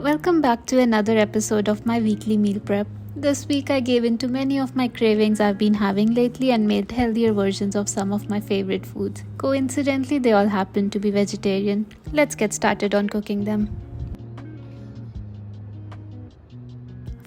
welcome back to another episode of my weekly meal prep. This week I gave in to many of my cravings I've been having lately and made healthier versions of some of my favorite foods. Coincidentally, they all happen to be vegetarian. Let's get started on cooking them.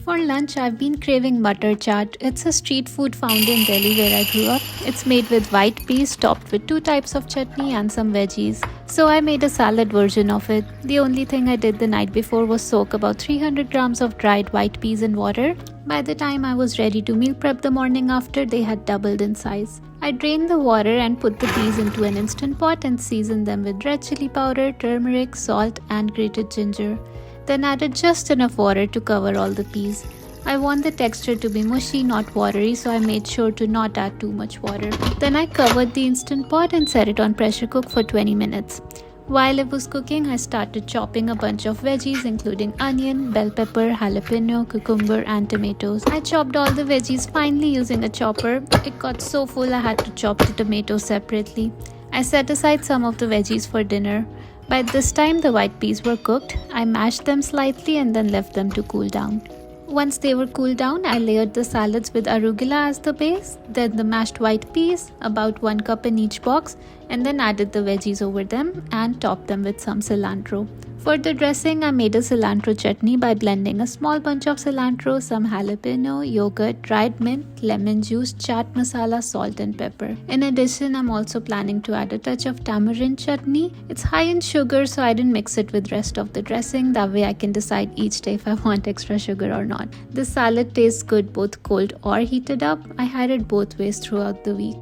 For lunch, I've been craving Matar Chaat. It's a street food found in Delhi where I grew up. It's made with white peas topped with 2 types of chutney and some veggies. So I made a salad version of it. The only thing I did the night before was soak about 300 grams of dried white peas in water. By the time I was ready to meal prep the morning after, they had doubled in size. I drained the water and put the peas into an instant pot and seasoned them with red chili powder, turmeric, salt and grated ginger. Then added just enough water to cover all the peas. I want the texture to be mushy, not watery, so I made sure to not add too much water. Then I covered the instant pot and set it on pressure cook for 20 minutes. While it was cooking, I started chopping a bunch of veggies including onion, bell pepper, jalapeno, cucumber and tomatoes. I chopped all the veggies finely using a chopper. It got so full I had to chop the tomatoes separately. I set aside some of the veggies for dinner. By this time the white peas were cooked. I mashed them slightly and then left them to cool down. Once they were cooled down, I layered the salads with arugula as the base, then the mashed white peas, about 1 cup in each box, and then added the veggies over them and topped them with some cilantro. For the dressing, I made a cilantro chutney by blending a small bunch of cilantro, some jalapeno, yogurt, dried mint, lemon juice, chaat masala, salt and pepper. In addition, I'm also planning to add a touch of tamarind chutney. It's high in sugar, so I didn't mix it with rest of the dressing. That way I can decide each day if I want extra sugar or not. This salad tastes good both cold or heated up. I had it both ways throughout the week.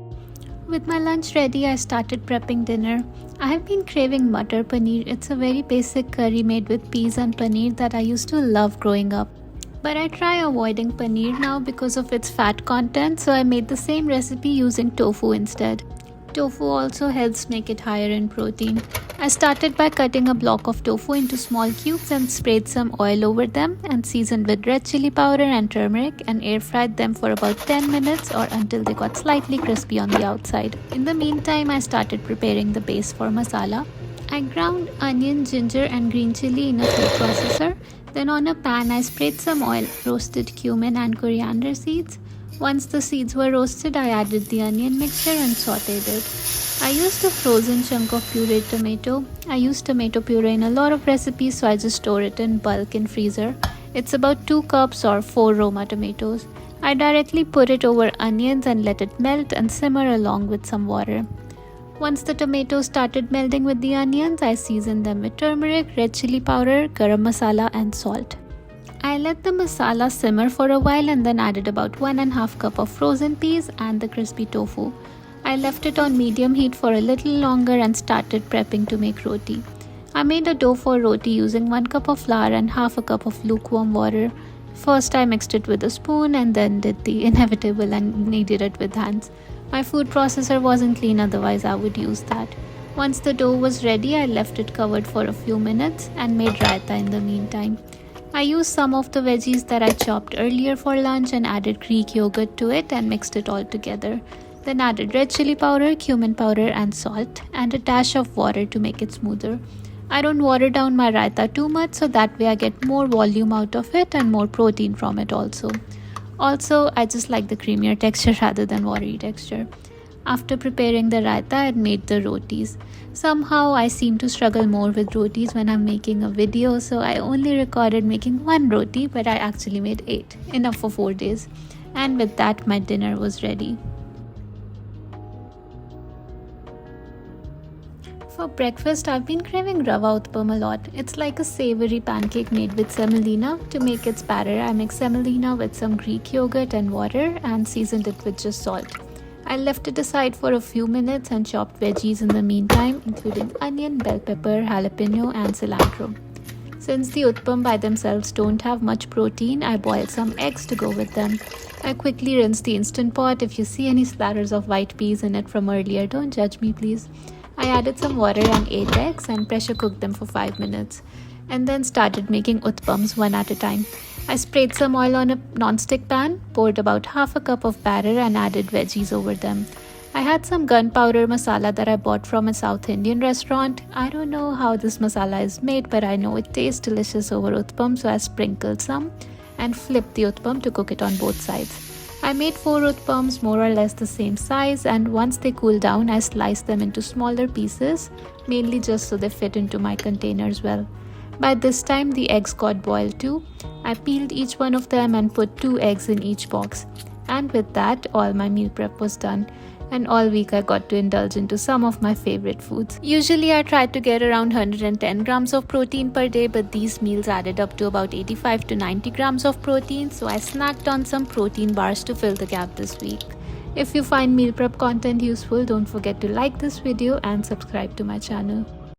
With my lunch ready, I started prepping dinner. I have been craving Matar Paneer. It's a very basic curry made with peas and paneer that I used to love growing up. But I try avoiding paneer now because of its fat content, so I made the same recipe using tofu instead. Tofu also helps make it higher in protein. I started by cutting a block of tofu into small cubes and sprayed some oil over them and seasoned with red chili powder and turmeric and air fried them for about 10 minutes or until they got slightly crispy on the outside. In the meantime, I started preparing the base for masala. I ground onion, ginger and green chili in a food processor. Then on a pan, I sprayed some oil, roasted cumin and coriander seeds. Once the seeds were roasted, I added the onion mixture and sauteed it. I used a frozen chunk of pureed tomato. I use tomato puree in a lot of recipes, so I just store it in bulk in freezer. It's about 2 cups or 4 Roma tomatoes. I directly put it over onions and let it melt and simmer along with some water. Once the tomatoes started melting with the onions, I seasoned them with turmeric, red chili powder, garam masala and salt. I let the masala simmer for a while and then added about 1.5 cup of frozen peas and the crispy tofu. I left it on medium heat for a little longer and started prepping to make roti. I made a dough for roti using 1 cup of flour and half a cup of lukewarm water. First I mixed it with a spoon and then did the inevitable and kneaded it with hands. My food processor wasn't clean, otherwise I would use that. Once the dough was ready, I left it covered for a few minutes and made raita in the meantime. I used some of the veggies that I chopped earlier for lunch and added Greek yogurt to it and mixed it all together. Then added red chili powder, cumin powder and salt and a dash of water to make it smoother. I don't water down my raita too much, so that way I get more volume out of it and more protein from it also. Also, I just like the creamier texture rather than watery texture. After preparing the raita, I had made the rotis. Somehow I seem to struggle more with rotis when I'm making a video, so I only recorded making 1 roti, but I actually made 8, enough for 4 days. And with that, my dinner was ready. For breakfast, I've been craving rava utpam a lot. It's like a savory pancake made with semolina. To make its batter, I mixed semolina with some Greek yogurt and water and seasoned it with just salt. I left it aside for a few minutes and chopped veggies in the meantime, including onion, bell pepper, jalapeno and cilantro. Since the utpam by themselves don't have much protein, I boiled some eggs to go with them. I quickly rinsed the instant pot. If you see any splatters of white peas in it from earlier, don't judge me please. I added some water and 8 eggs and pressure cooked them for 5 minutes. And then started making utpams one at a time. I sprayed some oil on a non-stick pan, poured about half a cup of batter and added veggies over them. I had some gunpowder masala that I bought from a South Indian restaurant. I don't know how this masala is made, but I know it tastes delicious over utpam, so I sprinkled some and flipped the utpam to cook it on both sides. I made 4 utpams more or less the same size, and once they cooled down, I sliced them into smaller pieces, mainly just so they fit into my containers well. By this time, the eggs got boiled too. I peeled each one of them and put 2 eggs in each box. And with that, all my meal prep was done. And all week I got to indulge into some of my favorite foods. Usually I try to get around 110 grams of protein per day, but these meals added up to about 85 to 90 grams of protein, so I snacked on some protein bars to fill the gap this week. If you find meal prep content useful, don't forget to like this video and subscribe to my channel.